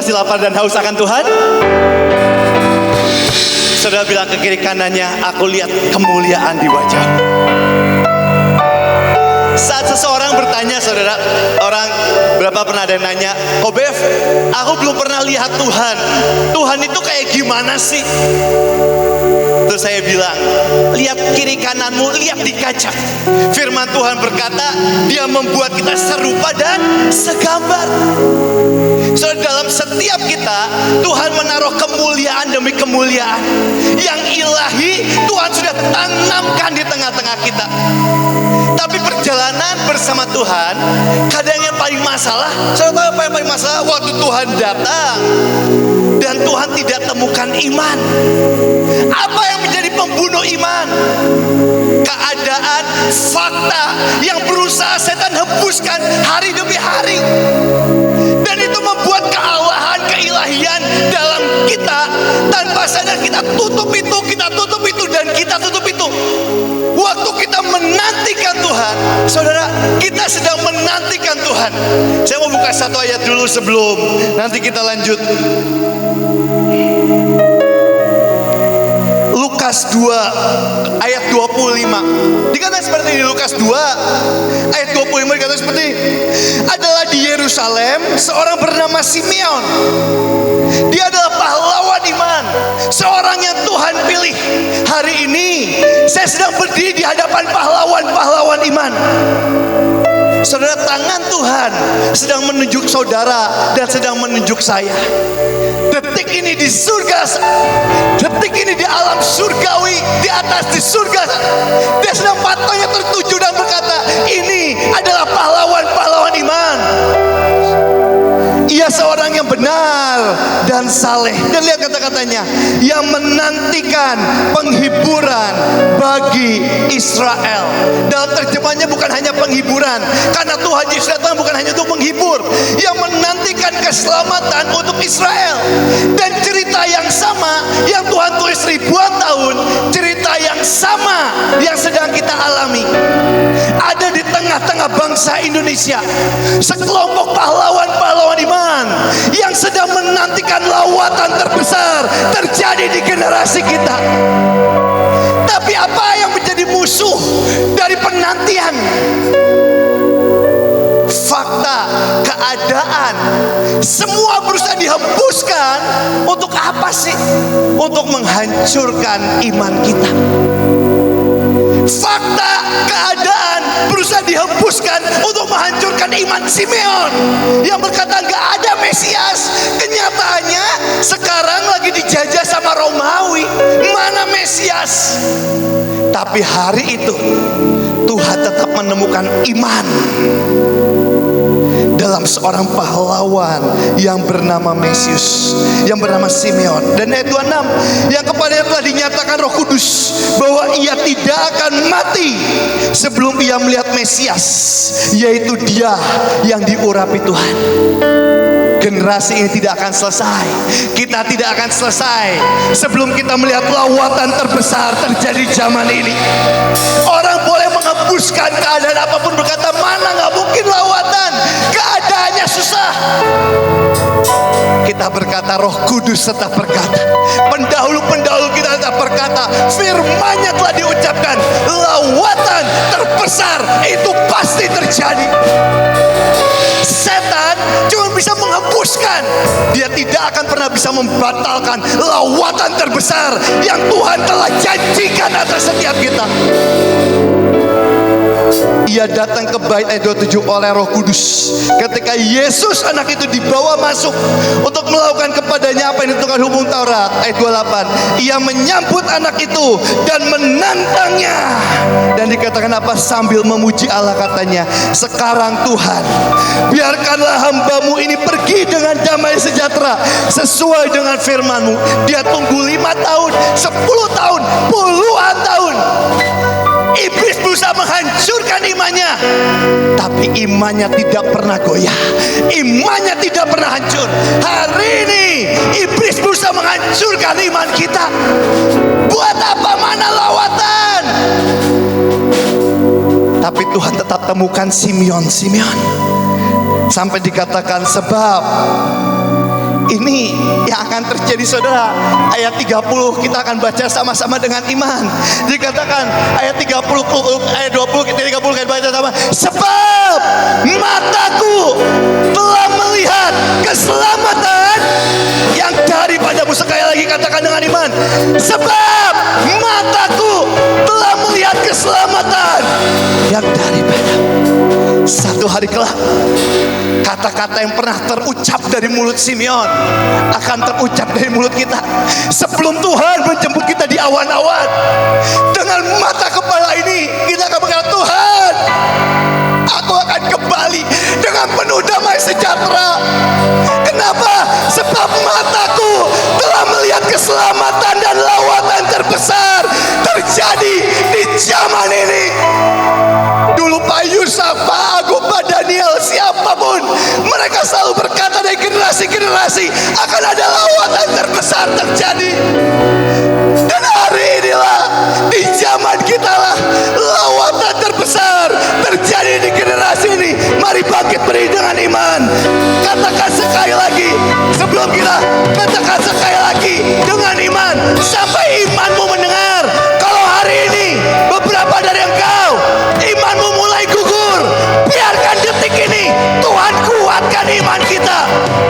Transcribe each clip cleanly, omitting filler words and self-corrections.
masih lapar dan haus akan Tuhan? Saudara bilang ke kiri kanannya, aku lihat kemuliaan di wajah. Saat seseorang bertanya, saudara, orang berapa pernah ada yang nanya, Bev, aku belum pernah lihat Tuhan. Tuhan itu kayak gimana sih? Terus saya bilang, lihat kiri kananmu, lihat di kaca. Firman Tuhan berkata, Dia membuat kita serupa dan segambar. So dalam setiap kita, Tuhan menaruh kemuliaan demi kemuliaan yang ilahi. Tuhan sudah tanamkan di tengah-tengah kita. Tapi perjalanan bersama Tuhan, kadang yang paling masalah, saudara tahu apa yang paling masalah? Waktu Tuhan datang dan Tuhan tidak temukan iman. Apa yang menjadi pembunuh iman? Keadaan, fakta yang berusaha setan hembuskan hari demi hari. Dan itu membuat kealahan, keilahian dalam kita. Tanpa sadar kita tutup itu, dan kita tutup itu. Waktu kita menantikan Tuhan, saudara, kita sedang menantikan Tuhan. Saya mau buka satu ayat dulu sebelum nanti kita lanjut. Lukas 2 ayat 25. Dikatakan seperti ini, Lukas 2 ayat 25 dikatakan seperti ini. Adalah di Yerusalem seorang bernama Simeon. Dia adalah pahlawan iman, seorang yang Tuhan pilih. Hari ini saya sedang berdiri di hadapan pahlawan-pahlawan iman. Saudara, tangan Tuhan sedang menunjuk saudara dan sedang menunjuk saya. Detik ini di surga, detik ini di alam surgawi, di atas di surga, Dia sedang matanya tertuju dan berkata, ini adalah pahlawan-pahlawan iman. Ia seorang yang benar dan saleh. Dan lihat kata-katanya, yang menantikan penghiburan bagi Israel. Dalam terjemahannya bukan hanya penghiburan, karena Tuhan Yesus datang bukan hanya untuk menghibur, yang menantikan keselamatan untuk Israel. Dan cerita yang sama yang Tuhan tulis ribuan tahun, cerita yang sama yang sedang kita alami. Ada di tengah-tengah bangsa Indonesia sekelompok pahlawan-pahlawan iman yang sedang menantikan lawatan terbesar terjadi di generasi kita. Tapi apa yang menjadi musuh dari penantian? Fakta, keadaan, semua berusaha dihembuskan. Untuk apa sih? Untuk menghancurkan iman kita. Fakta, keadaan berusaha dihembuskan untuk menghancurkan iman Simeon yang berkata gak ada Mesias. Kenyataannya sekarang lagi dijajah sama Romawi. Mana Mesias? Tapi hari itu Tuhan tetap menemukan iman dalam seorang pahlawan yang bernama Mesius, yang bernama Simeon. Dan ayat 26, yang kepadanya telah dinyatakan Roh Kudus bahwa ia tidak akan mati sebelum ia melihat Mesias, yaitu Dia yang diurapi Tuhan. Generasi ini tidak akan selesai, kita tidak akan selesai sebelum kita melihat lawatan terbesar terjadi zaman ini. Orang boleh menghembuskan keadaan apapun, berkata mana gak mungkin lawatan, keadaannya susah. Kita berkata Roh Kudus tetap berkata, pendahulu-pendahulu kita tetap berkata, firman-Nya telah diucapkan, lawatan terbesar itu pasti terjadi. Setan cuma bisa menghembuskan, dia tidak akan pernah bisa membatalkan lawatan terbesar yang Tuhan telah janjikan atas setiap kita. Ia datang ke bait ayat 27 oleh Roh Kudus. Ketika Yesus anak itu dibawa masuk untuk melakukan kepadanya apa yang ditentukan hukum Taurat, ayat 28, ia menyambut anak itu dan menantangnya. Dan dikatakan apa? Sambil memuji Allah katanya, sekarang Tuhan, biarkanlah hamba-Mu ini pergi dengan damai sejahtera sesuai dengan firman-Mu. Dia tunggu 5 tahun, 10 tahun, puluhan tahun. Iblis berusaha menghancurkan imannya, tapi imannya tidak pernah goyah, imannya tidak pernah hancur. Hari ini iblis berusaha menghancurkan iman kita. Buat apa? Mana lawatan? Tapi Tuhan tetap temukan Simeon. Sampai dikatakan sebab Ini yang akan terjadi saudara. Ayat 30 kita akan baca sama-sama dengan iman. Dikatakan ayat 30, ayat 20 kita 30 kita baca sama. Sebab mataku telah melihat keselamatan yang daripadamu. Sekali lagi katakan dengan iman. Sebab mataku telah melihat keselamatan yang daripadamu. Satu hari kelak, kata-kata yang pernah terucap dari mulut Simeon akan terucap dari mulut kita. Sebelum Tuhan menjemput kita di awan-awan, dengan mata kepala ini kita akan berkata, Tuhan, aku akan kembali dengan penuh damai sejahtera. Kenapa? Sebab mataku telah melihat keselamatan dan lawatan terbesar terjadi di zaman ini. Dulu Pak Yusuf, Pak Agung, Pak Daniel, siapapun, mereka selalu berkata dari generasi-generasi akan ada lawatan terbesar terjadi. Dan hari inilah, di zaman kita lah, lawatan terbesar terjadi di generasi ini. Mari bangkit berdiri dengan iman. Katakan sekali lagi sebelum kita, katakan sekali lagi dengan iman sampai imanmu mendengar. Kalau hari ini beberapa dari engkau imanmu mulai gugur, biarkan detik ini Tuhan kuatkan iman kita.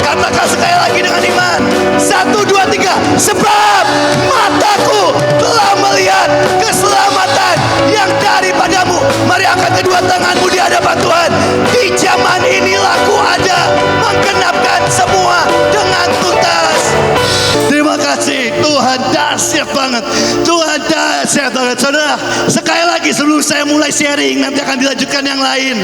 Katakan sekali lagi dengan iman. 1, 2, 3. Sebab mataku telah melihat keselamatan yang daripadamu. Mari angkat kedua tanganmu di hadapan Tuhan. Di zaman inilah ku ada menggenapkan semua dengan tuntas. Terima kasih, Tuhan dahsyat banget. Tuhan dahsyat banget. Saudara, sekali lagi sebelum saya mulai sharing, nanti akan dilanjutkan yang lain.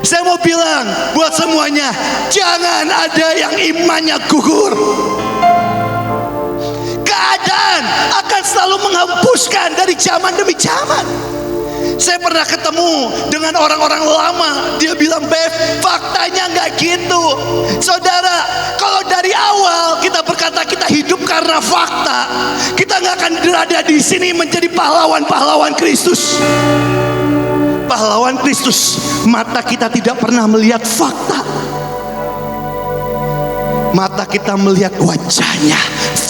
Saya mau bilang buat semuanya, jangan ada yang imannya gugur. Keadaan akan selalu menghempuskan dari zaman demi zaman. Saya pernah ketemu dengan orang-orang lama. Dia bilang, Bev, faktanya nggak gitu. Saudara, kalau dari awal kita berkata kita hidup karena fakta, kita nggak akan berada di sini menjadi pahlawan-pahlawan Kristus. Pahlawan Kristus, mata kita tidak pernah melihat fakta. Mata kita melihat wajahnya,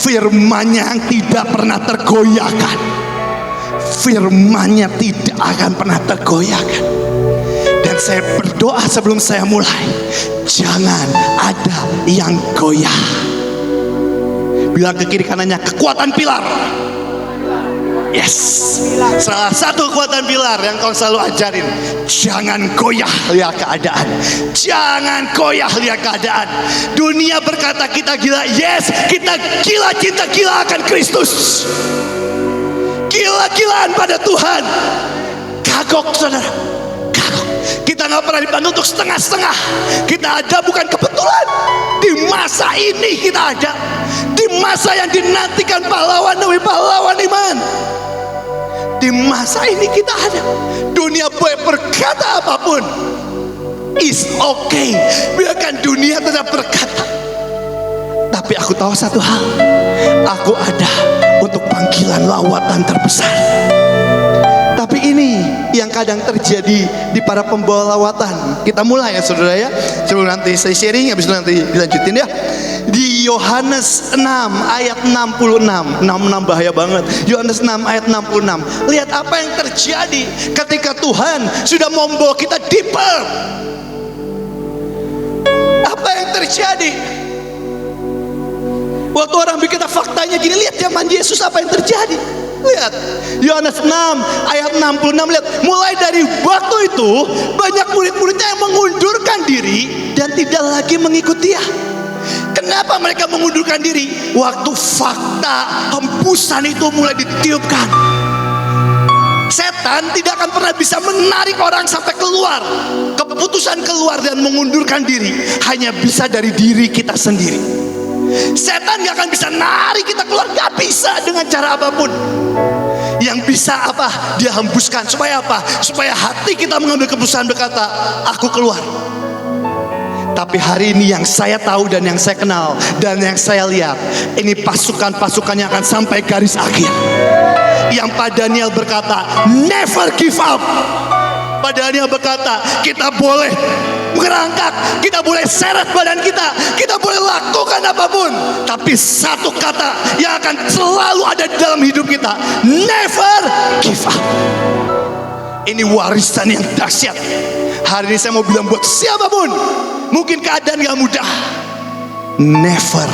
firman-Nya yang tidak pernah tergoyahkan. Firman-Nya tidak akan pernah tergoyahkan. Dan saya berdoa sebelum saya mulai, jangan ada yang goyah. Bilang ke kiri kanannya, kekuatan pilar. Yes, salah satu kekuatan pilar yang kau selalu ajarin, jangan goyah lihat keadaan. Jangan goyah lihat keadaan. Dunia berkata kita gila, yes, kita gila, cinta gila akan Kristus. Gila-gilaan pada Tuhan. Kagok saudara, kagok. Kita nggak pernah dibantu untuk setengah-setengah. Kita ada bukan kebetulan. Di masa ini kita ada. Di masa yang dinantikan pahlawan demi pahlawan iman. Di masa ini kita ada. Dunia boleh berkata apapun, is okay. Biarkan dunia tetap berkata. Tapi aku tahu satu hal, aku ada untuk panggilan lawatan terbesar. Tapi ini yang kadang terjadi di para pembawa lawatan. Kita mulai ya saudara ya. Sebelum nanti saya sharing, habis itu nanti dilanjutin ya. Di Yohanes 6 ayat 66. 66 bahaya banget. Yohanes 6 ayat 66. Lihat apa yang terjadi ketika Tuhan sudah membawa kita deeper. Apa yang terjadi? Waktu orang bikin kita faktanya gini, lihat zaman Yesus apa yang terjadi. Lihat Yohanes 6 ayat 66. Lihat, mulai dari waktu itu banyak murid-muridnya yang mengundurkan diri dan tidak lagi mengikuti dia. Kenapa mereka mengundurkan diri? Waktu fakta hembusan itu mulai ditiupkan. Setan tidak akan pernah bisa menarik orang sampai keluar. Keputusan keluar dan mengundurkan diri hanya bisa dari diri kita sendiri. Setan gak akan bisa narik kita keluar, gak bisa dengan cara apapun. Yang bisa apa? Dia hembuskan. Supaya apa? Supaya hati kita mengambil keputusan berkata, aku keluar. Tapi hari ini yang saya tahu dan yang saya kenal dan yang saya lihat, ini pasukan-pasukan yang akan sampai garis akhir. Yang Pak Daniel berkata, never give up. Pak Daniel berkata, kita boleh merangkak, kita boleh seret badan kita boleh lakukan apapun. Tapi satu kata yang akan selalu ada di dalam hidup kita, never give up. Ini warisan yang dahsyat. Hari ini saya mau bilang buat siapapun, mungkin keadaan gak mudah, never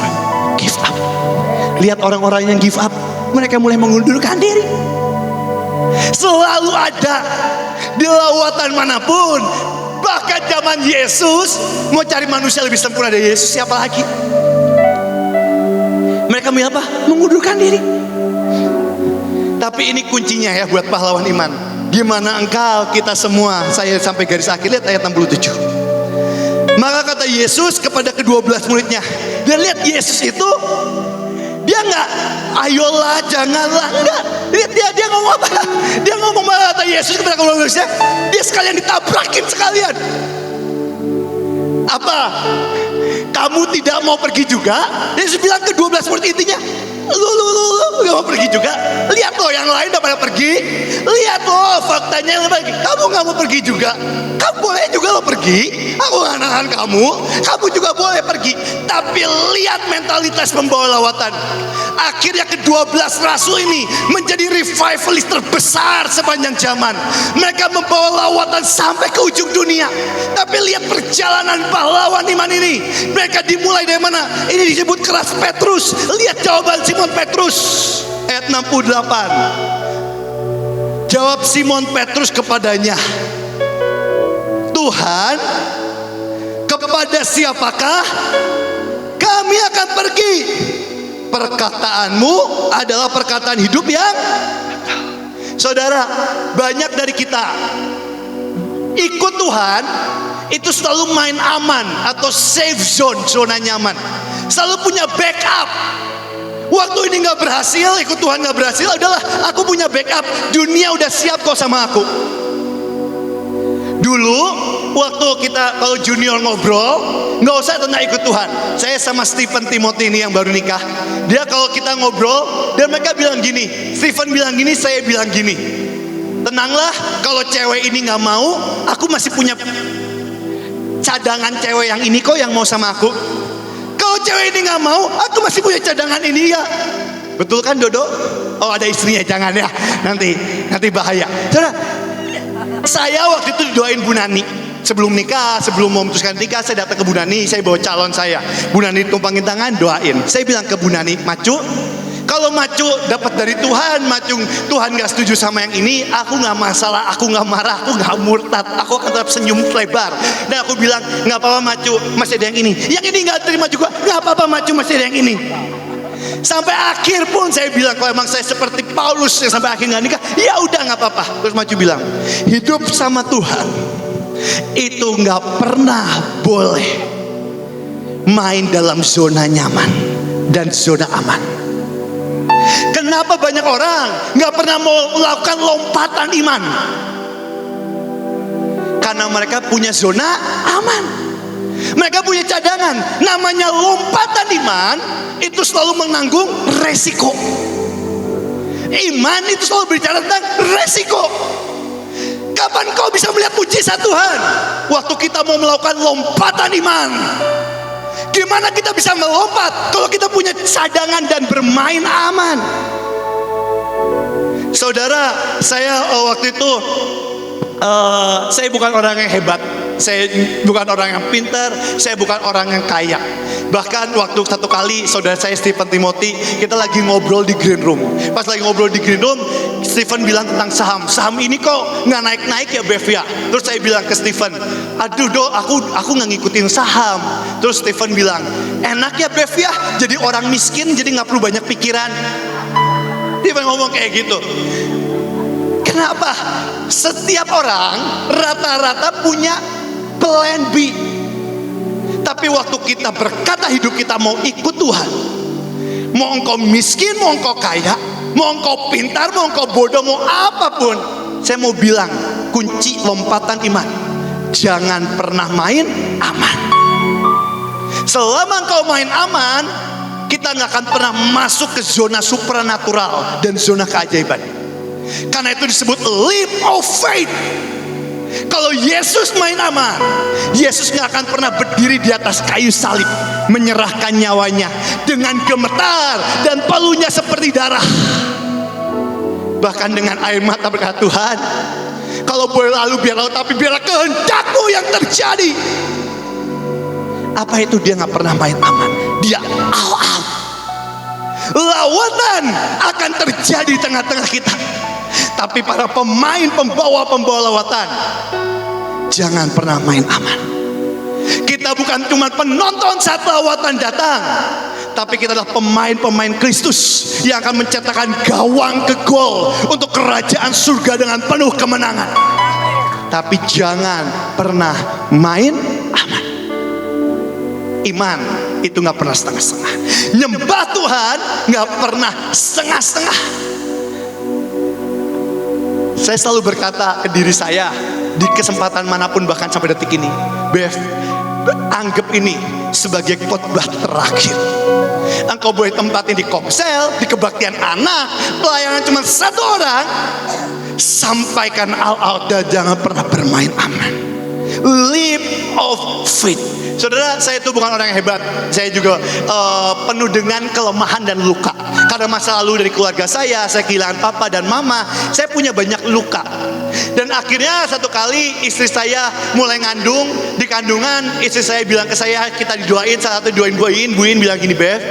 give up. Lihat orang-orang yang give up, mereka mulai mengundurkan diri. Selalu ada di lawatan manapun. Bahkan zaman Yesus, mau cari manusia lebih sempurna dari Yesus, siapa lagi? Mereka apa? Mengundurkan diri. Tapi ini kuncinya ya buat pahlawan iman. Gimana engkau, kita semua, saya sampai garis akhir, lihat ayat 67. Maka kata Yesus kepada ke-12 muridnya, dan lihat Yesus itu, dia nggak ayolah janganlah, enggak. Lihat dia ngomong apa? Dia ngomong apa? Kata Yesus kepada ke-12 muridnya, dia sekalian ditabrakin sekalian. Apa? Kamu tidak mau pergi juga? Yesus bilang ke-12 murid intinya, lu gak mau pergi juga? Lihat loh yang lain udah pada pergi. Lihat loh faktanya yang pergi. Kamu gak mau pergi juga? Kamu boleh juga lo pergi. Aku gak nahan kamu. Kamu juga boleh pergi. Tapi lihat mentalitas pembawa lawatan. Akhirnya ke-12 rasul ini menjadi revivalist terbesar sepanjang zaman. Mereka membawa lawatan sampai ke ujung dunia. Tapi lihat perjalanan pahlawan iman ini. Mereka dimulai dari mana? Ini disebut keras Petrus. Lihat jawaban Simon Petrus ayat 68. Jawab Simon Petrus kepadanya, Tuhan, kepada siapakah kami akan pergi? Perkataanmu adalah perkataan hidup yang. Saudara, banyak dari kita ikut Tuhan itu selalu main aman atau safe zone, zona nyaman. Selalu punya backup. Waktu ini gak berhasil, ikut Tuhan gak berhasil, adalah aku punya backup. Dunia udah siap kok sama aku. Dulu waktu kita kalau junior ngobrol, gak usah tentang ikut Tuhan. Saya sama Stephen Timothy ini yang baru nikah, dia kalau kita ngobrol dan mereka bilang gini, Stephen bilang gini, saya bilang gini, tenanglah, kalau cewek ini gak mau, aku masih punya cadangan cewek yang ini kok yang mau sama aku. Kalau cewek ini gak mau, aku masih punya cadangan ini ya. Betul kan Dodo? Oh ada istrinya, jangan ya, nanti bahaya. Saudara, saya waktu itu didoain Bu Nani. Sebelum nikah, sebelum memutuskan nikah, saya datang ke Bu Nani, saya bawa calon saya. Bu Nani tumpangin tangan, doain. Saya bilang ke Bu Nani, Macu, kalau Macu dapat dari Tuhan, Macu Tuhan gak setuju sama yang ini, aku gak masalah, aku gak marah, aku gak murtad, aku akan tetap senyum lebar. Dan aku bilang, gak apa-apa Macu, masih ada yang ini. Yang ini gak terima juga, gak apa-apa Macu, masih ada yang ini. Sampai akhir pun saya bilang, kalau emang saya seperti Paulus yang sampai akhir gak nikah, ya udah gak apa-apa. Terus Macu bilang, hidup sama Tuhan itu gak pernah boleh main dalam zona nyaman dan zona aman. Kenapa banyak orang gak pernah mau melakukan lompatan iman? Karena mereka punya zona aman. Mereka punya cadangan. Namanya lompatan iman itu selalu menanggung resiko. Iman itu selalu berbicara tentang resiko. Kapan kau bisa melihat mujizat Tuhan? Waktu kita mau melakukan lompatan iman. Gimana kita bisa melompat kalau kita punya cadangan dan bermain aman? Saudara, saya waktu itu saya bukan orang yang hebat, saya bukan orang yang pintar, saya bukan orang yang kaya. Bahkan waktu satu kali saudara saya Stephen Timothy, kita lagi ngobrol di green room. Pas lagi ngobrol di green room, Stephen bilang tentang saham ini kok nggak naik-naik ya Bev ya. Terus saya bilang ke Stephen, aduh do, aku nggak ngikutin saham. Terus Stephen bilang, enak ya Bev ya, jadi orang miskin jadi nggak perlu banyak pikiran. Stephen ngomong kayak gitu. Kenapa? Setiap orang rata-rata punya plan B. Tapi waktu kita berkata hidup kita mau ikut Tuhan, mau engkau miskin, mau engkau kaya, mau engkau pintar, mau engkau bodoh, mau apapun, saya mau bilang kunci lompatan iman, jangan pernah main aman. Selama engkau main aman, kita gak akan pernah masuk ke zona supranatural dan zona keajaiban. Karena itu disebut leap of faith. Kalau Yesus main aman, Yesus gak akan pernah berdiri di atas kayu salib, menyerahkan nyawanya dengan gemetar dan palunya seperti darah. Bahkan dengan air mata berkata, Tuhan, kalau boleh lalu biar lalu, tapi biarlah kehendak-Mu yang terjadi. Apa itu? Dia gak pernah main aman. Dia all out. Lawatan akan terjadi di tengah-tengah kita. Tapi para pemain pembawa lawatan, jangan pernah main aman. Kita bukan cuma penonton saat lawatan datang, tapi kita adalah pemain-pemain Kristus yang akan mencetakkan gawang ke gol untuk kerajaan surga dengan penuh kemenangan. Tapi jangan pernah main aman. Iman itu gak pernah setengah-setengah. Nyembah Tuhan gak pernah setengah-setengah. Saya selalu berkata ke diri saya di kesempatan manapun, bahkan sampai detik ini, Bev, anggap ini sebagai khotbah terakhir. Engkau boleh tempatin di komsel, di kebaktian anak, pelayanan cuma satu orang. Sampaikan all out dan jangan pernah bermain aman. Leap of faith. Saudara, saya itu bukan orang yang hebat. Saya juga penuh dengan kelemahan dan luka. Karena masa lalu dari keluarga saya kehilangan papa dan mama. Saya punya banyak luka. Dan akhirnya satu kali istri saya mulai ngandung. Di kandungan istri saya bilang ke saya, kita didoain, salah satu doain Buin bilang gini, Bev,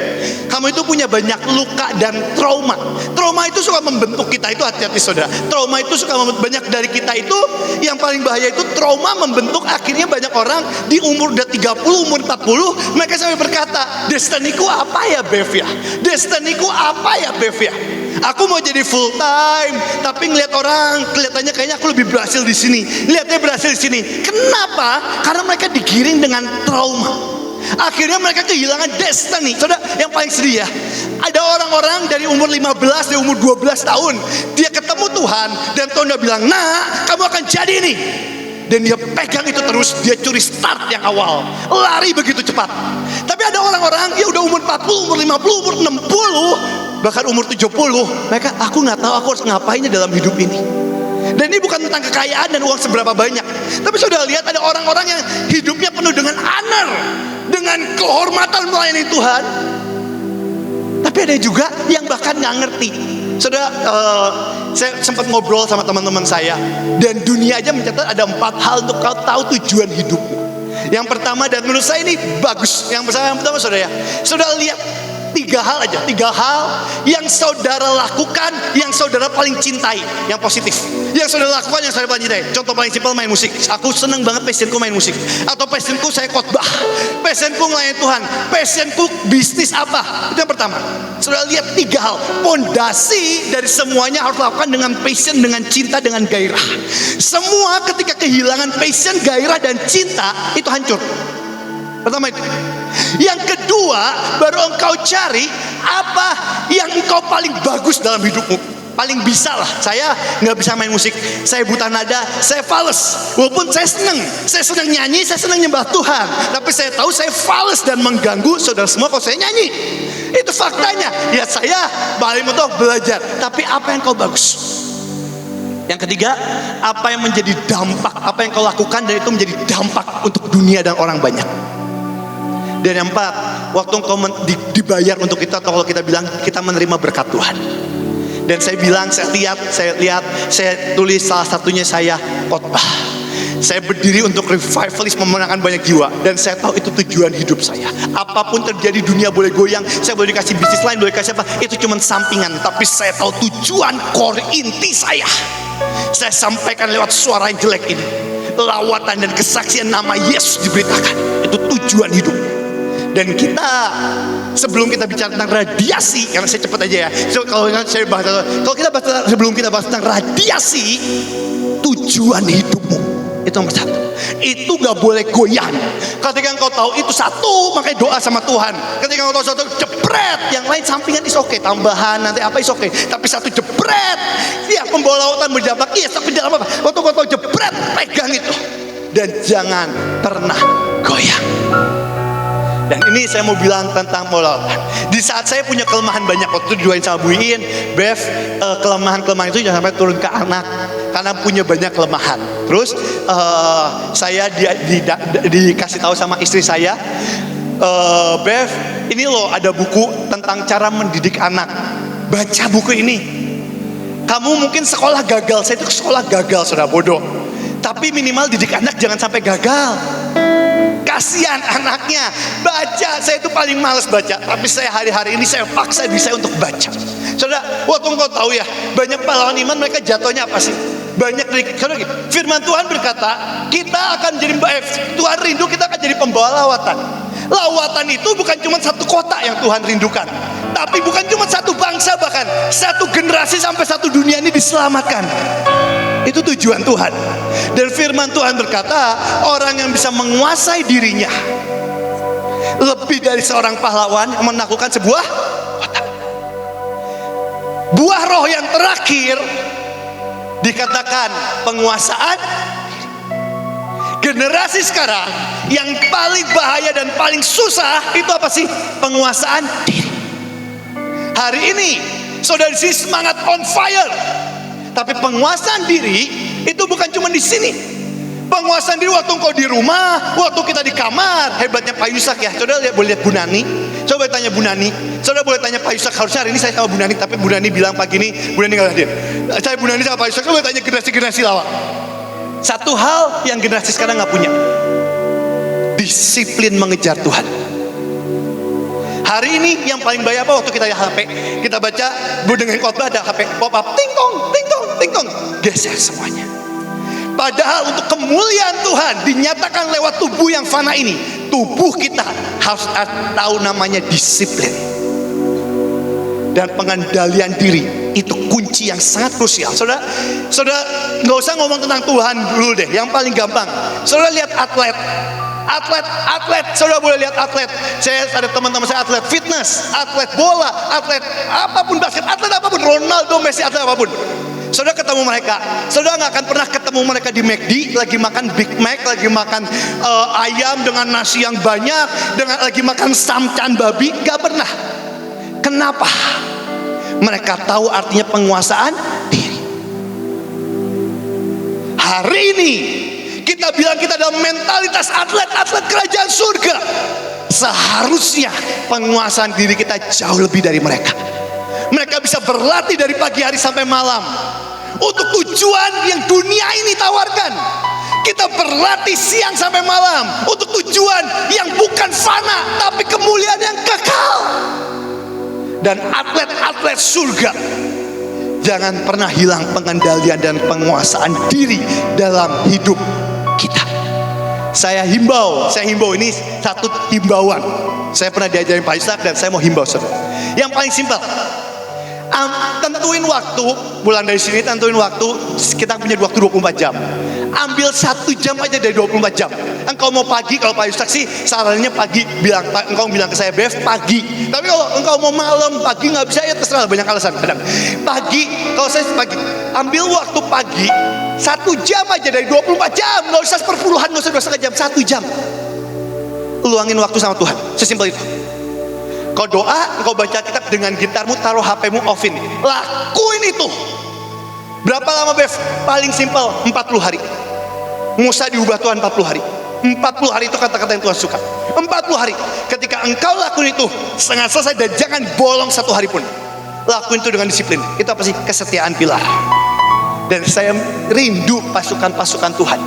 kamu itu punya banyak luka dan trauma. Trauma itu suka membentuk kita, itu hati-hati saudara. Trauma itu suka membentuk, banyak dari kita itu yang paling bahaya itu trauma membentuk. Akhirnya banyak orang di umur udah 30, umur 40, mereka sampai berkata, destiniku apa ya Bev ya? Destiniku apa ya Bev ya? Aku mau jadi full time, tapi ngeliat orang kelihatannya kayaknya aku lebih berhasil di sini. Lihatnya berhasil di sini. Kenapa? Karena mereka digiring dengan trauma. Akhirnya mereka kehilangan destiny. Saudara, yang paling sedih ya, ada orang-orang dari umur 15, dari umur 12 tahun, dia ketemu Tuhan dan Tuhan udah bilang, nah kamu akan jadi ini. Dan dia pegang itu terus, dia curi start yang awal, lari begitu cepat. Tapi ada orang-orang yang udah umur 40, umur 50, umur 60, bahkan umur 70, mereka, aku gak tahu aku harus ngapainnya dalam hidup ini. Dan ini bukan tentang kekayaan dan uang seberapa banyak, tapi sudah lihat ada orang-orang yang hidupnya penuh dengan honor, dengan kehormatan melayani Tuhan. Tapi ada juga yang bahkan gak ngerti. Saudara, saya sempat ngobrol sama teman-teman saya, dan dunia aja mencatat ada 4 hal untuk kau tahu tujuan hidupmu. Yang pertama, dan menurut saya ini bagus. Yang pertama saudara ya, saudara lihat 3 hal aja, 3 hal yang saudara lakukan, yang saudara paling cintai, yang positif. Yang saudara lakukan, yang saudara paling cintai. Contoh paling simpel, main musik. Aku seneng banget, passionku main musik. Atau passionku saya khotbah, passionku melayani Tuhan, passionku bisnis apa. Itu yang pertama. Saudara lihat 3 hal, pondasi dari semuanya harus lakukan dengan passion, dengan cinta, dengan gairah. Semua ketika kehilangan passion, gairah, dan cinta, itu hancur. Pertama itu. Yang kedua, baru engkau cari apa yang engkau paling bagus dalam hidupmu. Paling bisa lah. Saya gak bisa main musik, saya buta nada, saya fales. Walaupun saya senang nyanyi, saya senang nyembah Tuhan, tapi saya tahu saya fales dan mengganggu saudara semua kalau saya nyanyi. Itu faktanya. Ya saya paling untuk belajar. Tapi apa yang kau bagus? Yang ketiga, apa yang menjadi dampak, apa yang kau lakukan dan itu menjadi dampak untuk dunia dan orang banyak. Dan yang 4, waktu engkau dibayar untuk itu, atau kalau kita bilang kita menerima berkat Tuhan. Dan saya bilang, saya tulis salah satunya, saya khotbah. Saya berdiri untuk revivalis, memenangkan banyak jiwa. Dan saya tahu itu tujuan hidup saya. Apapun terjadi, dunia boleh goyang, saya boleh dikasih bisnis lain, boleh dikasih apa, itu cuma sampingan. Tapi saya tahu tujuan core inti saya. Saya sampaikan lewat suara yang jelek ini. Lawatan dan kesaksian nama Yesus diberitakan. Itu tujuan hidup. Dan kita, sebelum kita bicara tentang radiasi, karena saya cepat aja ya. So, kalau kita bahas, sebelum kita bahas tentang radiasi, tujuan hidupmu itu nomor 1. Itu gak boleh goyang. Ketika engkau tahu itu satu, makanya doa sama Tuhan. Ketika engkau tahu satu, jepret. Yang lain sampingan is oke, tambahan nanti apa is oke. Tapi satu jepret. Ya, pembawa lawatan berdampak. Iya, tapi dalam apa? Waktu engkau tahu jepret, pegang itu. Dan jangan pernah goyang. Dan ini saya mau bilang tentang penghormatan. Di saat saya punya kelemahan banyak, waktu itu didoain sama Bu Iin, Bev, kelemahan-kelemahan itu jangan sampai turun ke anak, karena punya banyak kelemahan. Terus saya dikasih tahu sama istri saya, Bev, ini loh ada buku tentang cara mendidik anak. Baca buku ini. Kamu mungkin sekolah gagal, saya itu sekolah gagal, saudara, bodoh. Tapi minimal didik anak jangan sampai gagal. Kasihan anaknya, baca. Saya itu paling males baca, tapi saya hari-hari ini saya paksa diri saya untuk baca. Saudara, waktu engkau tahu ya, banyak pahlawan iman mereka jatuhnya apa sih? Banyak dari saudara, firman Tuhan berkata, kita akan jadi Tuhan rindu kita akan jadi pembawa lawatan. Lawatan itu bukan cuma satu kota yang Tuhan rindukan, tapi bukan cuma satu bangsa, bahkan satu generasi sampai satu dunia ini diselamatkan. Itu tujuan Tuhan. Dan firman Tuhan berkata, orang yang bisa menguasai dirinya lebih dari seorang pahlawan yang menaklukkan sebuah kota. Buah roh yang terakhir dikatakan penguasaan. Generasi sekarang yang paling bahaya dan paling susah itu apa sih? Penguasaan diri. Hari ini saudara di sini semangat on fire. Tapi penguasaan diri itu bukan cuma di sini. Penguasaan diri waktu engkau di rumah, waktu kita di kamar. Hebatnya Pak Yusak ya. Saudara boleh lihat Bu Nani. Coba tanya Bu Nani. Saudara boleh tanya Pak Yusak. Harusnya hari ini saya sama Bu Nani, tapi Bu Nani bilang pagi ini Bu Nani nggak hadir. Saya Bu Nani sama Pak Yusak. Coba tanya generasi-generasi lawak. Satu hal yang generasi sekarang nggak punya, disiplin mengejar Tuhan. Hari ini yang paling bahaya apa? Waktu kita di HP, kita baca, dengan khotbah ada HP pop up, ting tong, ting tong, ting tong, geser semuanya. Padahal untuk kemuliaan Tuhan dinyatakan lewat tubuh yang fana ini. Tubuh kita harus tahu namanya disiplin. Dan pengendalian diri itu kunci yang sangat krusial. Saudara nggak usah ngomong tentang Tuhan dulu deh. Yang paling gampang, saudara lihat atlet. Saudara boleh lihat atlet. Saya ada teman-teman saya atlet fitness, atlet bola, atlet apapun, basket, atlet apapun, Ronaldo, Messi, atlet apapun. Saudara ketemu mereka, saudara nggak akan pernah ketemu mereka di McD lagi makan Big Mac, lagi makan ayam dengan nasi yang banyak, dengan lagi makan samcan babi, nggak pernah. Kenapa? Mereka tahu artinya penguasaan diri. Hari ini kita bilang kita dalam mentalitas atlet kerajaan surga. Seharusnya penguasaan diri kita jauh lebih dari mereka. Mereka bisa berlatih dari pagi hari sampai malam untuk tujuan yang dunia ini tawarkan. Kita berlatih siang sampai malam untuk tujuan yang bukan fana, tapi kemuliaan yang kekal. Dan atlet surga jangan pernah hilang pengendalian dan penguasaan diri dalam hidup kita. Saya himbau ini satu himbauan. Saya pernah diajarin Pak Ishak dan saya mau himbau saudara. Yang paling simpel, tentuin waktu, bulan dari sini tentuin waktu, kita punya waktu 24 jam. Ambil 1 jam aja dari 24 jam. Engkau mau pagi, kalau Pak Yusak sih sarannya pagi, engkau bilang ke saya, Bev, pagi. Tapi kalau engkau mau malam, pagi nggak bisa, ya terserah, banyak alasan kadang. Pagi, kalau saya pagi, ambil waktu pagi 1 jam aja dari 24 jam, nggak usah seperpuluhan, nggak usah 2,5 jam, 1 jam. Luangin waktu sama Tuhan, sesimpel itu. Kau doa, engkau baca kitab dengan gitarmu, taruh HPmu offin. Lakuin itu. Berapa lama Bev? Paling simpel 40 hari. Musa diubah Tuhan 40 hari. 40 hari itu kata-kata yang Tuhan suka. 40 hari. Ketika engkau lakuin itu setengah selesai dan jangan bolong 1 hari pun. Lakuin itu dengan disiplin. Itu apa sih? Kesetiaan pilar. Dan saya rindu pasukan-pasukan Tuhan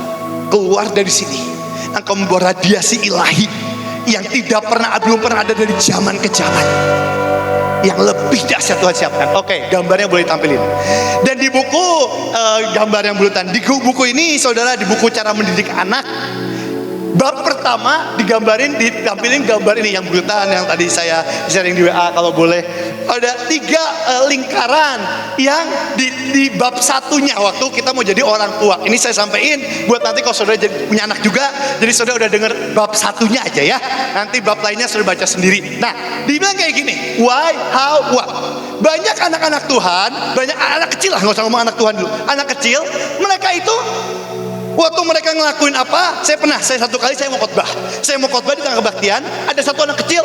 keluar dari sini. Engkau membawa radiasi ilahi yang belum pernah ada dari zaman ke zaman. Yang lebih dahsyat Tuhan siapkan. Oke, gambarnya boleh tampilin. Dan di buku gambar yang bulutan, di buku ini saudara, di buku cara mendidik anak, bab pertama ditampilin gambar ini yang bulutan, yang tadi saya sharing di WA kalau boleh. Ada 3 lingkaran yang di bab satunya waktu kita mau jadi orang tua. Ini saya sampaikan buat nanti kalau saudara punya anak juga, jadi saudara udah dengar bab satunya aja ya. Nanti bab lainnya saudara baca sendiri. Nah, dibilang kayak gini, why, how, what. Banyak anak-anak Tuhan, banyak anak kecil lah, nggak usah ngomong anak Tuhan dulu. Anak kecil, mereka itu Waktu mereka ngelakuin apa, saya satu kali saya mau khotbah di tengah kebaktian, ada satu anak kecil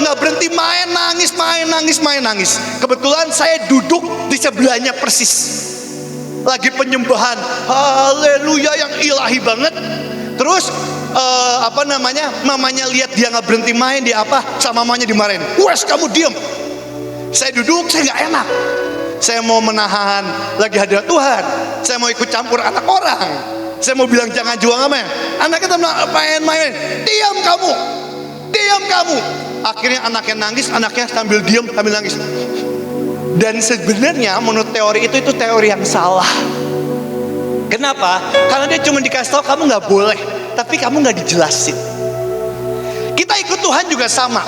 nggak berhenti main nangis. Kebetulan saya duduk di sebelahnya persis, lagi penyembahan, haleluya yang ilahi banget. Terus mamanya lihat dia nggak berhenti main, dia sama mamanya dimarahin, wes kamu diem. Saya duduk, saya nggak enak, saya mau menahan lagi hadirat Tuhan, saya mau ikut campur anak orang. Saya mau bilang jangan jual ngamen. Anak kita main. Diam kamu. Akhirnya anaknya nangis, anaknya sambil diam sambil nangis. Dan sebenarnya menurut teori itu teori yang salah. Kenapa? Karena dia cuma dikasih tahu kamu nggak boleh, tapi kamu nggak dijelasin. Kita ikut Tuhan juga sama.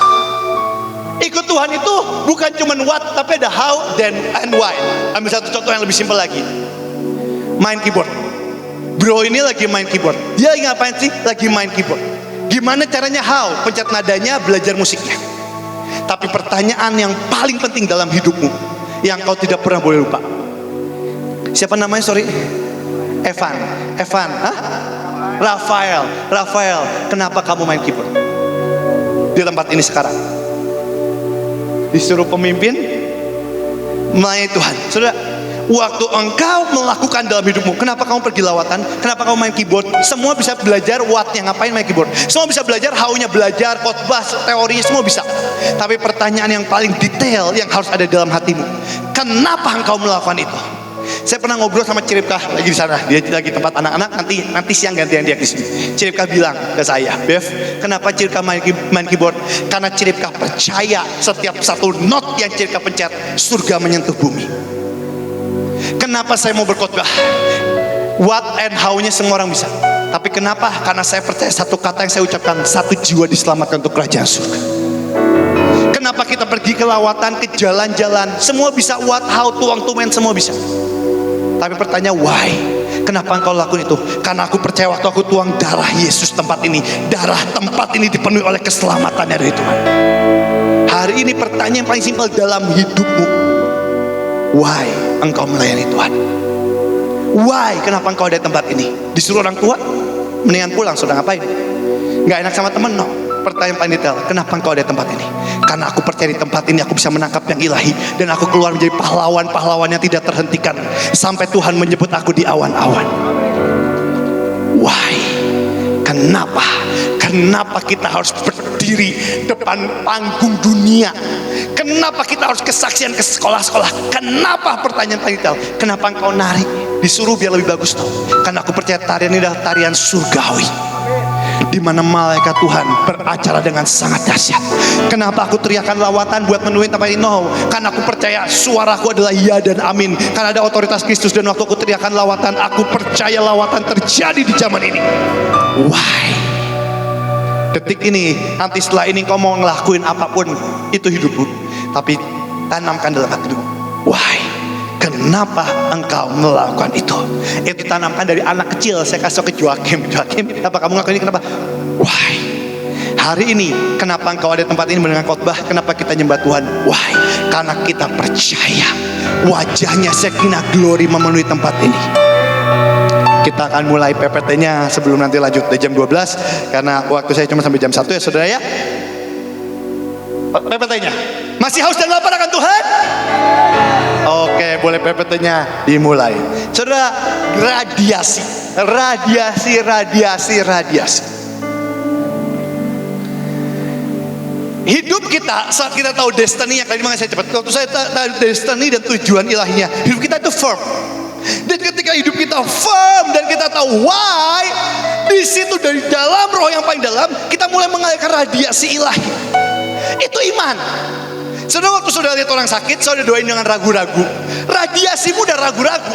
Ikut Tuhan itu bukan cuma what, tapi ada how, then, and why. Ambil satu contoh yang lebih simpel lagi. Main keyboard. Bro ini lagi main keyboard. Dia ngapain sih? Lagi main keyboard. Gimana caranya? How? Pencet nadanya, belajar musiknya. Tapi pertanyaan yang paling penting dalam hidupmu, yang kau tidak pernah boleh lupa. Siapa namanya? Sorry. Evan. Hah? Rafael. Kenapa kamu main keyboard? Di tempat ini sekarang. Disuruh pemimpin melayani Tuhan. Saudara, waktu engkau melakukan dalam hidupmu, kenapa kamu pergi lawatan? Kenapa kamu main keyboard? Semua bisa belajar what-nya, ngapain main keyboard. Semua bisa belajar how-nya, belajar khotbah, teorinya, semua bisa. Tapi pertanyaan yang paling detail yang harus ada dalam hatimu, kenapa engkau melakukan itu? Saya pernah ngobrol sama Ciripka lagi di sana. Dia lagi tempat anak-anak, nanti siang gantian dia di sini. Ciripka bilang ke saya, Bev, kenapa Ciripka main keyboard? Karena Ciripka percaya setiap satu not yang Ciripka pencet, surga menyentuh bumi. Kenapa saya mau berkhotbah? What and how-nya semua orang bisa. Tapi kenapa? Karena saya percaya satu kata yang saya ucapkan, satu jiwa diselamatkan untuk kerajaan surga. Kenapa kita pergi ke lawatan, ke jalan-jalan, semua bisa, what, how, tuang-tumen, semua bisa. Tapi pertanyaan why? Kenapa engkau lakukan itu? Karena aku percaya waktu aku tuang darah Yesus tempat ini, darah tempat ini dipenuhi oleh keselamatan dari Tuhan. Hari ini pertanyaan yang paling simpel dalam hidupmu, why engkau melayani Tuhan? Why? Kenapa engkau ada di tempat ini? Disuruh orang tua? Mendingan pulang, sudah ngapain? Gak enak sama temen? No. Pertanyaan paling detail, kenapa engkau ada di tempat ini? Karena aku percaya di tempat ini aku bisa menangkap yang ilahi, dan aku keluar menjadi pahlawan-pahlawan yang tidak terhentikan sampai Tuhan menyebut aku di awan-awan. Why? Kenapa? Kenapa kita harus berdiri depan panggung dunia? Kenapa kita harus kesaksian ke sekolah-sekolah? Kenapa? Pertanyaan paling detail, kenapa engkau nari? Disuruh biar lebih bagus, tau? Karena aku percaya tarian ini adalah tarian surgawi, di mana malaikat Tuhan beracara dengan sangat dahsyat. Kenapa aku teriakan lawatan buat menuin tempat ini? No, karena aku percaya suaraku adalah ya dan amin. Karena ada otoritas Kristus, dan waktu aku teriakan lawatan, aku percaya lawatan terjadi di zaman ini. Why? Detik ini, nanti setelah ini kau mau ngelakuin apapun, itu hidupmu. Tapi tanamkan dalam hatimu. Why? Kenapa engkau melakukan itu? Itu tanamkan dari anak kecil. Saya kasih ke Joakim, kenapa kamu ngelakuin ini? Kenapa? Why? Hari ini, kenapa engkau ada di tempat ini mendengar khotbah? Kenapa kita nyembah Tuhan? Why? Karena kita percaya wajahnya Shekinah Glory memenuhi tempat ini. Kita akan mulai PPT-nya sebelum nanti lanjut di jam 12, karena waktu saya cuma sampai jam 1 ya saudara ya. PPT-nya masih haus dan lapar akan Tuhan? Oke, boleh PPT-nya dimulai. Saudara, radiasi. Hidup kita saat kita tahu destiny, yang tadi makanya saya cepat. Waktu saya tahu destiny dan tujuan ilahinya, hidup kita itu firm. Dan ketika hidup kita firm dan kita tahu why, di situ dari dalam roh yang paling dalam kita mulai mengalirkan radiasi ilahi. Itu iman. Saudara, waktu saudara lihat orang sakit, saudara doain dengan ragu-ragu, radiasimu udah ragu-ragu.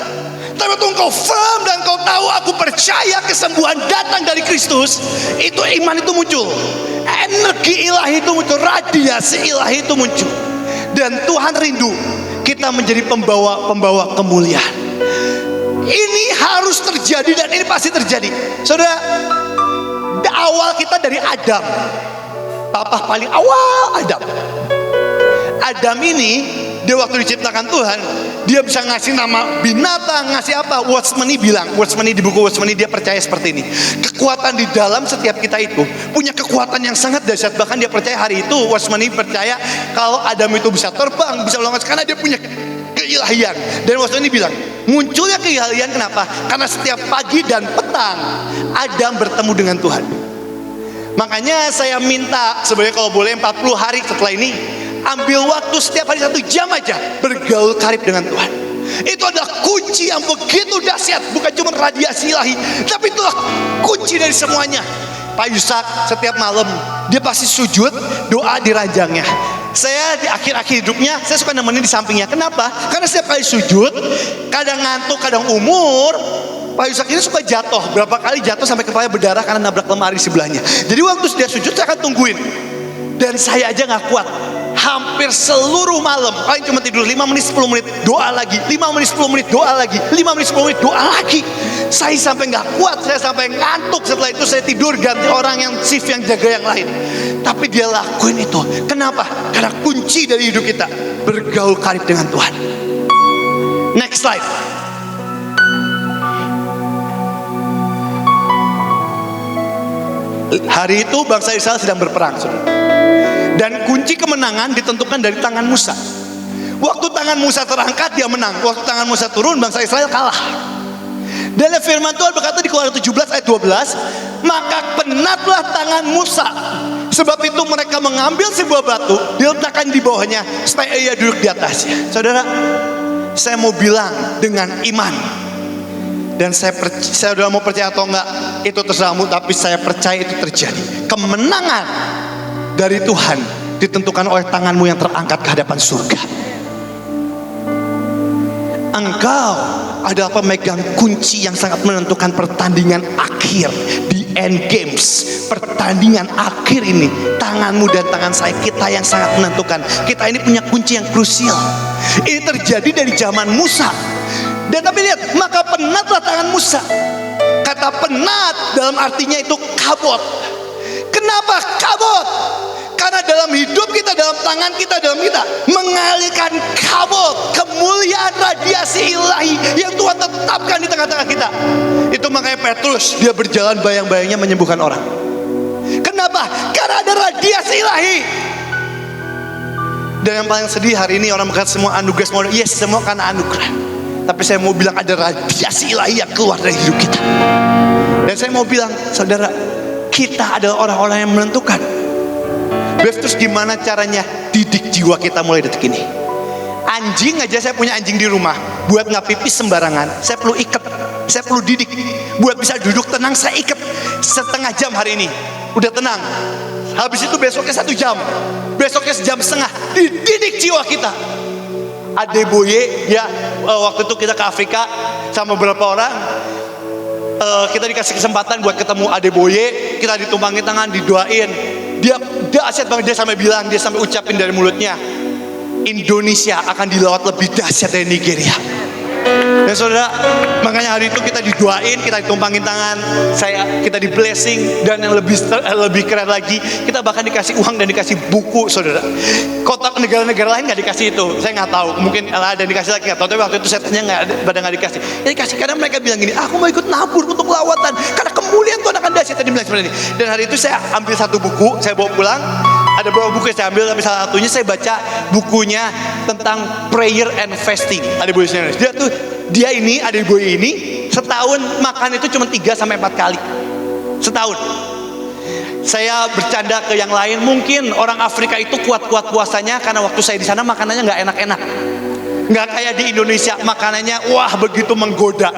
Tapi waktu engkau firm dan kau tahu aku percaya kesembuhan datang dari Kristus, itu iman itu muncul, energi ilahi itu muncul, radiasi ilahi itu muncul. Dan Tuhan rindu kita menjadi pembawa kemuliaan. Ini harus terjadi dan ini pasti terjadi. Saudara, awal kita dari Adam. Papa paling awal Adam ini, dia waktu diciptakan Tuhan, Dia bisa ngasih nama binatang, ngasih apa. Watchmeni bilang, di buku Watchmeni dia percaya seperti ini. Kekuatan di dalam setiap kita itu punya kekuatan yang sangat dahsyat. Bahkan dia percaya hari itu, Watchmeni percaya kalau Adam itu bisa terbang, bisa melompat karena dia punya keilahian. Dan Watchmeni bilang, munculnya keilahian kenapa? Karena setiap pagi dan petang Adam bertemu dengan Tuhan. Makanya saya minta sebenarnya kalau boleh 40 hari setelah ini, ambil waktu setiap hari 1 jam aja bergaul karib dengan Tuhan. Itu adalah kunci yang begitu dahsyat. Bukan cuma radiasi ilahi, tapi itulah kunci dari semuanya. Pak Yusak setiap malam dia pasti sujud, doa di ranjangnya. Saya di akhir-akhir hidupnya saya suka nemenin di sampingnya. Kenapa? Karena setiap kali sujud, kadang ngantuk, kadang umur, Pak Yusak ini suka jatuh. Berapa kali jatuh sampai kepala berdarah karena nabrak lemari sebelahnya. Jadi waktu dia sujud saya akan tungguin. Dan saya aja gak kuat. Hampir seluruh malam, paling cuma tidur 5 menit 10 menit, doa lagi. 5 menit 10 menit, doa lagi. 5 menit 10 menit, doa lagi. Saya sampai gak kuat, saya sampai ngantuk. Setelah itu saya tidur, ganti orang yang shift yang jaga yang lain. Tapi dia lakuin itu. Kenapa? Karena kunci dari hidup kita bergaul karib dengan Tuhan. Next slide. Hari itu bangsa Israel sedang berperang, saudara. Dan kunci kemenangan ditentukan dari tangan Musa. Waktu tangan Musa terangkat, dia menang. Waktu tangan Musa turun, bangsa Israel kalah. Dan firman Tuhan berkata di Keluaran 17 ayat 12, maka penatlah tangan Musa. Sebab itu mereka mengambil sebuah batu, diletakkan di bawahnya supaya ia duduk di atasnya. Saudara, saya mau bilang dengan iman. Dan saya udah mau percaya atau enggak, itu terserahmu, tapi saya percaya itu terjadi. Kemenangan dari Tuhan ditentukan oleh tanganmu yang terangkat ke hadapan surga. Engkau adalah pemegang kunci yang sangat menentukan pertandingan akhir di end games. Pertandingan akhir ini, tanganmu dan tangan saya, kita yang sangat menentukan. Kita ini punya kunci yang krusial. Ini terjadi dari zaman Musa. Dan tapi lihat, maka penatlah tangan Musa. Kata penat dalam artinya itu kabot. Kenapa kabot? Karena dalam hidup kita, dalam tangan kita, dalam kita mengalirkan kabut, kemuliaan radiasi ilahi yang Tuhan tetapkan di tengah-tengah kita. Itu makanya Petrus dia berjalan bayang-bayangnya menyembuhkan orang. Kenapa? Karena ada radiasi ilahi. Dan yang paling sedih hari ini orang berkata semua anugerah, semua yes, semua karena anugerah. Tapi saya mau bilang ada radiasi ilahi yang keluar dari hidup kita. Dan saya mau bilang, saudara, kita adalah orang-orang yang menentukan. Terus gimana caranya didik jiwa kita mulai detik ini? Anjing aja, saya punya anjing di rumah. Buat nggak pipis sembarangan, saya perlu ikat, saya perlu didik. Buat bisa duduk tenang, saya ikat setengah jam hari ini. Udah tenang. Habis itu besoknya 1 jam, besoknya 1,5 jam. Dididik jiwa kita. Adeboye, ya waktu itu kita ke Afrika sama beberapa orang. Kita dikasih kesempatan buat ketemu Adeboye. Kita ditumpangin tangan, didoain. Dia dahsyat banget, dia sampai bilang, dia sampai ucapin dari mulutnya, Indonesia akan dilawat lebih dahsyat dari Nigeria. Dan saudara, makanya hari itu kita didoain, kita ditumpangin tangan, kita di blessing, dan yang lebih keren lagi, kita bahkan dikasih uang dan dikasih buku, saudara. Kota negara-negara lain nggak dikasih itu, saya nggak tahu, mungkin ada yang dikasih lagi nggak tahu. Tapi waktu itu saya tanya nggak dikasih. Ya dikasih karena mereka bilang gini, aku mau ikut nabur untuk lawatan, karena kemuliaan Tuhan akan dahsyat. Tadi bilang seperti ini. Dan hari itu saya ambil 1 buku, saya bawa pulang. Ada beberapa buku yang saya ambil, tapi salah satunya saya baca bukunya tentang prayer and fasting. Adeboye Senior. Dia ini setahun makan itu cuma 3-4 kali setahun. Saya bercanda ke yang lain, mungkin orang Afrika itu kuat-kuat puasanya karena waktu saya di sana makanannya nggak enak-enak. Nggak kayak di Indonesia makanannya wah begitu menggoda.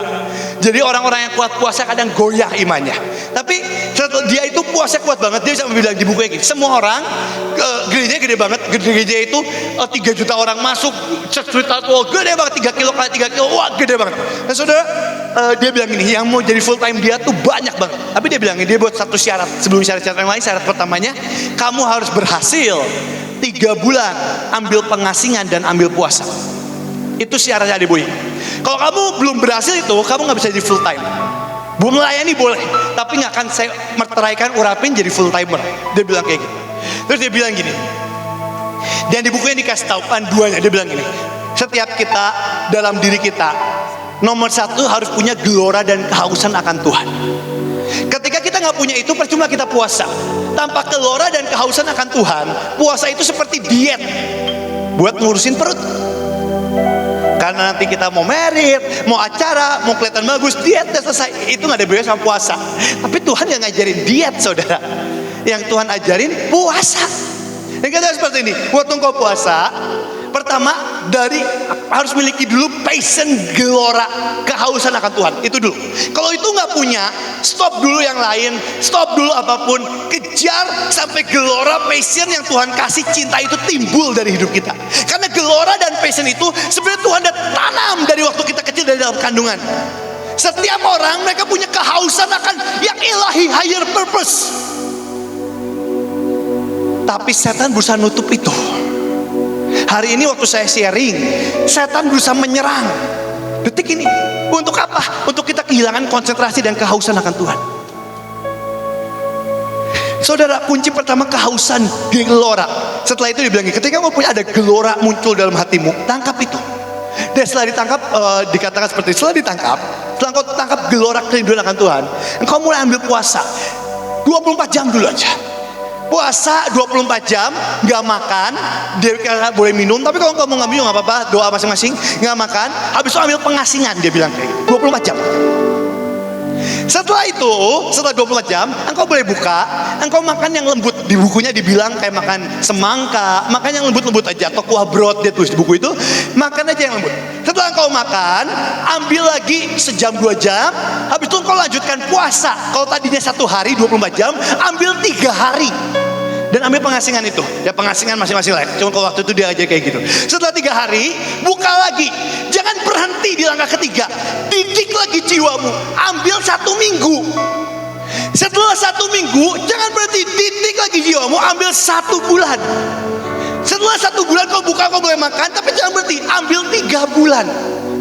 Jadi orang-orang yang kuat puasa kadang goyah imannya. Tapi dia itu puasa kuat banget. Dia bisa bilang di buku ini, semua orang gerejanya gede banget. Gereja itu 3 juta orang masuk, cerita tua gede banget, 3 kilo kali 3 kilo, wah gede banget. Dan saudara, dia bilang ini, yang mau jadi full time dia tuh banyak banget. Tapi dia bilang ini, dia buat 1 syarat. Sebelum syarat-syarat yang lain, syarat pertamanya, kamu harus berhasil 3 bulan ambil pengasingan dan ambil puasa. Itu syaratnya Adeboye. Kalau kamu belum berhasil itu, kamu nggak bisa jadi full time. Bu melayani boleh, tapi nggak akan saya meteraikan urapin jadi full timer. Dia bilang kayak gitu. Terus dia bilang gini. Dan di bukunya dikasih tahu panduannya, dia bilang gini. Setiap kita dalam diri kita, nomor satu harus punya gelora dan kehausan akan Tuhan. Ketika kita nggak punya itu, percuma kita puasa. Tanpa gelora dan kehausan akan Tuhan, puasa itu seperti diet buat ngurusin perut. Karena nanti kita mau merit, mau acara, mau kelihatan bagus, diet udah selesai. Itu nggak ada bedanya sama puasa. Tapi Tuhan yang ngajarin diet, saudara. Yang Tuhan ajarin puasa. Yang kata seperti ini, waktu engkau puasa, pertama dari harus miliki dulu passion, gelora, kehausan akan Tuhan. Itu dulu. Kalau itu nggak punya, stop dulu yang lain, stop dulu apapun, kejar sampai gelora, passion yang Tuhan kasih, cinta itu timbul dari hidup kita. Karena gelora dan passion itu sebenarnya Tuhan udah tanam dari waktu kita kecil dari dalam kandungan. Setiap orang mereka punya kehausan akan yang ilahi, higher purpose. Tapi setan berusaha nutup itu. Hari ini waktu saya sharing, setan berusaha menyerang. Detik ini, untuk apa? Untuk kita kehilangan konsentrasi dan kehausan akan Tuhan. Saudara, kunci pertama kehausan, gelora. Setelah itu dibilang, ketika kamu punya ada gelora muncul dalam hatimu, tangkap itu. Dan setelah ditangkap, dikatakan seperti setelah kau tangkap gelora kerinduan akan Tuhan, engkau mulai ambil puasa 24 jam dulu aja. Puasa 24 jam, gak makan, dia boleh minum, tapi kalau kamu nggak minum gak apa-apa, doa masing-masing, gak makan, habis itu ambil pengasingan, dia bilang kayak gitu, 24 jam. Setelah itu, setelah 24 jam, engkau boleh buka, engkau makan yang lembut. Di bukunya dibilang kayak makan semangka, makan yang lembut-lembut aja, atau kuah brot, dia tulis di buku itu, makan aja yang lembut. Setelah engkau makan, ambil lagi sejam 2 jam, habis itu engkau lanjutkan puasa. Kalau tadinya 1 hari 24 jam, ambil 3 hari. Dan ambil pengasingan itu. Ya pengasingan masing-masing lah. Cuma kalau waktu itu dia aja kayak gitu. Setelah 3 hari, buka lagi. Jangan berhenti di langkah ketiga. Didik lagi jiwamu. Ambil 1 minggu. Setelah 1 minggu, jangan berhenti. Didik lagi jiwamu. Ambil 1 bulan. Setelah 1 bulan kau buka, kau boleh makan. Tapi jangan berhenti. Ambil 3 bulan.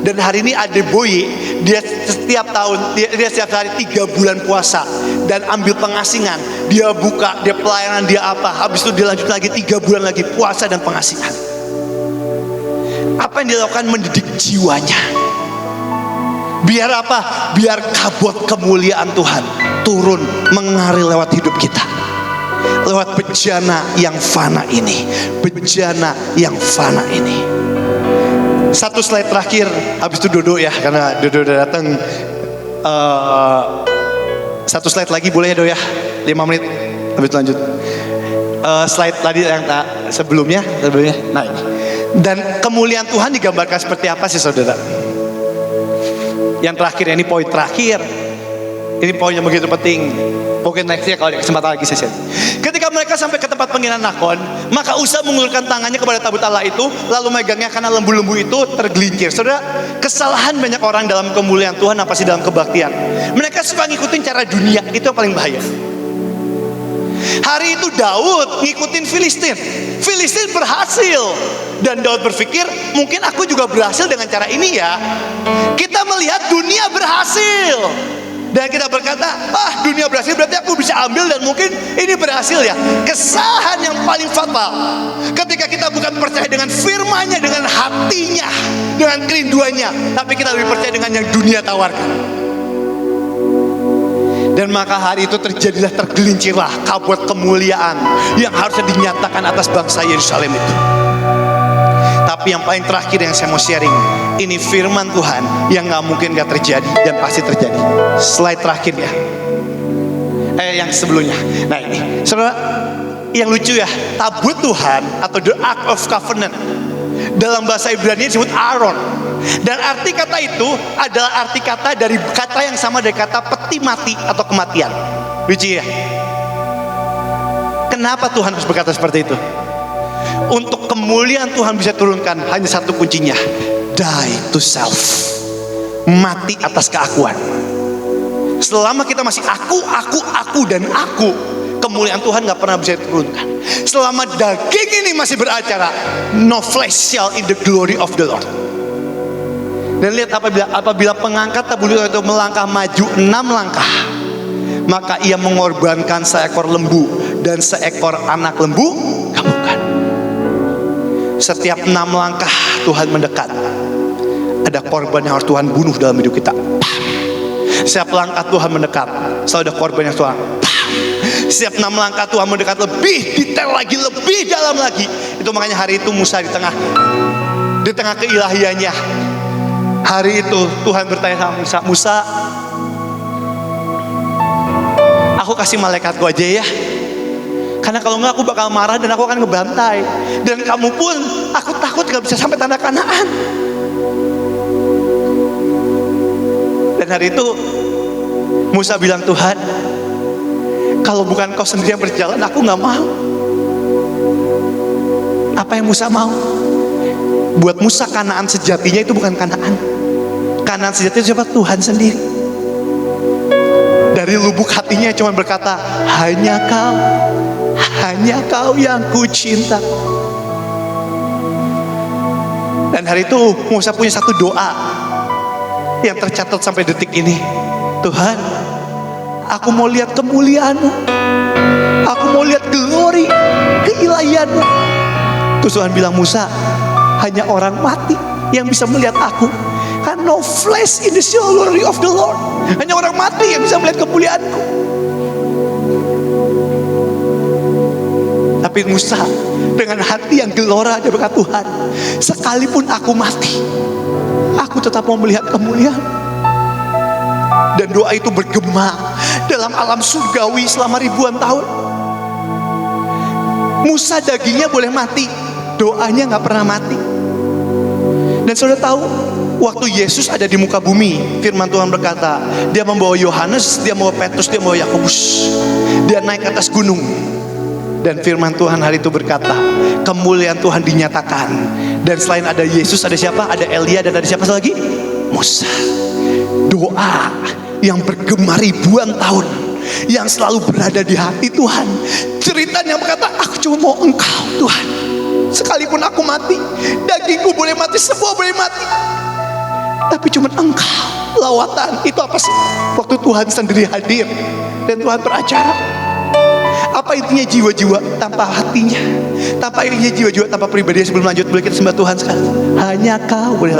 Dan hari ini ada Boy, dia setiap tahun, dia setiap hari 3 bulan puasa dan ambil pengasingan. Dia buka, dia pelayanan, dia apa. Habis itu dia lanjut lagi 3 bulan lagi puasa dan pengasingan. Apa yang dilakukan? Mendidik jiwanya. Biar apa? Biar kabut kemuliaan Tuhan turun mengalir lewat hidup kita. Lewat bejana yang fana ini. Bejana yang fana ini. 1 slide terakhir, habis itu Dodo ya, karena Dodo udah datang. 1 slide lagi boleh ya Do ya, 5 menit, habis itu lanjut. Slide tadi yang sebelumnya. Nah ini. Dan kemuliaan Tuhan digambarkan seperti apa sih saudara? Yang terakhir, ini poin terakhir. Ini poin yang begitu penting. Mungkin nextnya kalau ada kesempatan lagi saya share. Ketika mereka sampai ke tempat penginapan Nakon, maka Usa mengulurkan tangannya kepada tabut Allah itu, lalu megangnya karena lembu-lembu itu tergelincir. Saudara, kesalahan banyak orang dalam kemuliaan Tuhan apa sih dalam kebaktian? Mereka suka ngikutin cara dunia, itu yang paling bahaya. Hari itu Daud ngikutin Filistin. Filistin berhasil. Dan Daud berpikir, mungkin aku juga berhasil dengan cara ini ya. Kita melihat dunia berhasil. Dan kita berkata, dunia berhasil berarti aku bisa ambil dan mungkin ini berhasil ya. Kesalahan yang paling fatal ketika kita bukan percaya dengan firman-Nya, dengan hatinya, dengan kerinduannya, tapi kita lebih percaya dengan yang dunia tawarkan. Dan maka hari itu terjadilah, tergelincirlah kabut kemuliaan yang harusnya dinyatakan atas bangsa Yerusalem itu. Tapi yang paling terakhir yang saya mau sharing, ini firman Tuhan yang gak mungkin gak terjadi dan pasti terjadi. Slide terakhir ya. Yang sebelumnya. Nah ini, saudara, yang lucu ya, tabut Tuhan atau the Ark of Covenant dalam bahasa Ibrani disebut Aaron. Dan arti kata itu adalah arti kata dari kata yang sama dari kata peti mati atau kematian. Lucu ya. Kenapa Tuhan harus berkata seperti itu? Untuk kemuliaan Tuhan bisa turunkan hanya satu kuncinya, die to self, mati atas keakuan. Selama kita masih aku dan aku, kemuliaan Tuhan gak pernah bisa diturunkan. Selama daging ini masih beracara, no flesh shall in the glory of the Lord. Dan lihat apabila pengangkat tabut itu melangkah maju 6 langkah, maka ia mengorbankan seekor lembu dan seekor anak lembu gabungkan. Setiap 6 langkah Tuhan mendekat, ada korban yang harus Tuhan bunuh dalam hidup kita. Setiap langkah Tuhan mendekat, selalu ada korban yang Tuhan. Setiap 6 langkah Tuhan mendekat lebih detail lagi, lebih dalam lagi. Itu makanya hari itu Musa di tengah keilahiannya, hari itu Tuhan bertanya sama Musa, Musa, aku kasih malaikatku aja ya, karena kalau enggak aku bakal marah dan aku akan ngebantai, dan kamu pun aku takut gak bisa sampai tanah Kanaan. Dan hari itu Musa bilang, Tuhan, kalau bukan kau sendiri yang berjalan, aku gak mau. Apa yang Musa mau? Buat Musa Kanaan sejatinya itu bukan Kanaan. Kanaan sejatinya itu siapa? Tuhan sendiri. Dari lubuk hatinya cuma berkata, hanya kau yang ku cinta. Dan hari itu Musa punya satu doa yang tercatat sampai detik ini. Tuhan, aku mau lihat kemuliaan-Mu, aku mau lihat glory, keilahian-Mu. Terus Tuhan bilang, Musa, hanya orang mati yang bisa melihat aku, karena no flesh in the glory of the Lord. Hanya orang mati yang bisa melihat kemuliaan-Ku. Tapi Musa dengan hati yang gelora dia berkata, Tuhan, sekalipun aku mati, aku tetap mau melihat kemuliaan. Dan doa itu bergema dalam alam surgawi selama ribuan tahun. Musa dagingnya boleh mati, doanya gak pernah mati. Dan saudara tahu, waktu Yesus ada di muka bumi, firman Tuhan berkata, dia membawa Yohanes, dia membawa Petrus, dia membawa Yakobus. Dia naik ke atas gunung. Dan firman Tuhan hari itu berkata, kemuliaan Tuhan dinyatakan. Dan selain ada Yesus, ada siapa? Ada Elia, dan ada siapa lagi? Musa. Doa yang bergema ribuan tahun, yang selalu berada di hati Tuhan. Cerita yang berkata, aku cuma mau Engkau Tuhan. Sekalipun aku mati, dagingku boleh mati, semua boleh mati, tapi cuma Engkau. Lawatan itu apa sih? Waktu Tuhan sendiri hadir dan Tuhan beracara. Apa intinya jiwa-jiwa tanpa hatinya? Tanpa intinya jiwa-jiwa tanpa pribadi. Sebelum lanjut, boleh kita sembah Tuhan sekali. Hanya Kau boleh.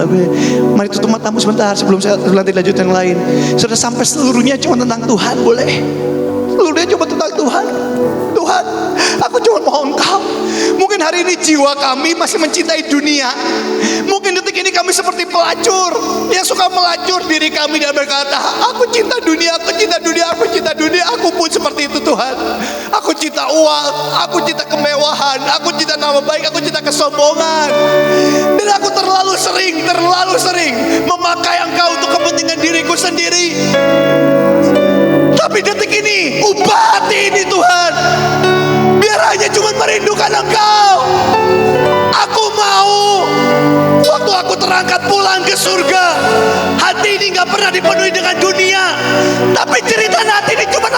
Mari tutup matamu sebentar sebelum saya lanjut yang lain. Sudah sampai seluruhnya cuma tentang Tuhan, boleh? Seluruhnya cuma tentang Tuhan. Tuhan, aku cuma mau Engkau. Mungkin hari ini jiwa kami masih mencintai dunia. Mungkin detik ini kami seperti pelacur yang suka melacur diri kami dan berkata, aku cinta dunia, aku cinta dunia, aku cinta dunia. Aku pun seperti itu Tuhan. Aku cinta uang, aku cinta kemewahan, aku cinta nama baik, aku cinta kesombongan. Dan aku terlalu sering memakai Engkau untuk kepentingan diriku sendiri. Tapi detik ini, ubah hati ini Tuhan, biar hanya cuma merindukan Engkau. Aku mau waktu aku terangkat pulang ke surga, hati ini gak pernah dipenuhi dengan dunia, tapi cerita hati ini cuma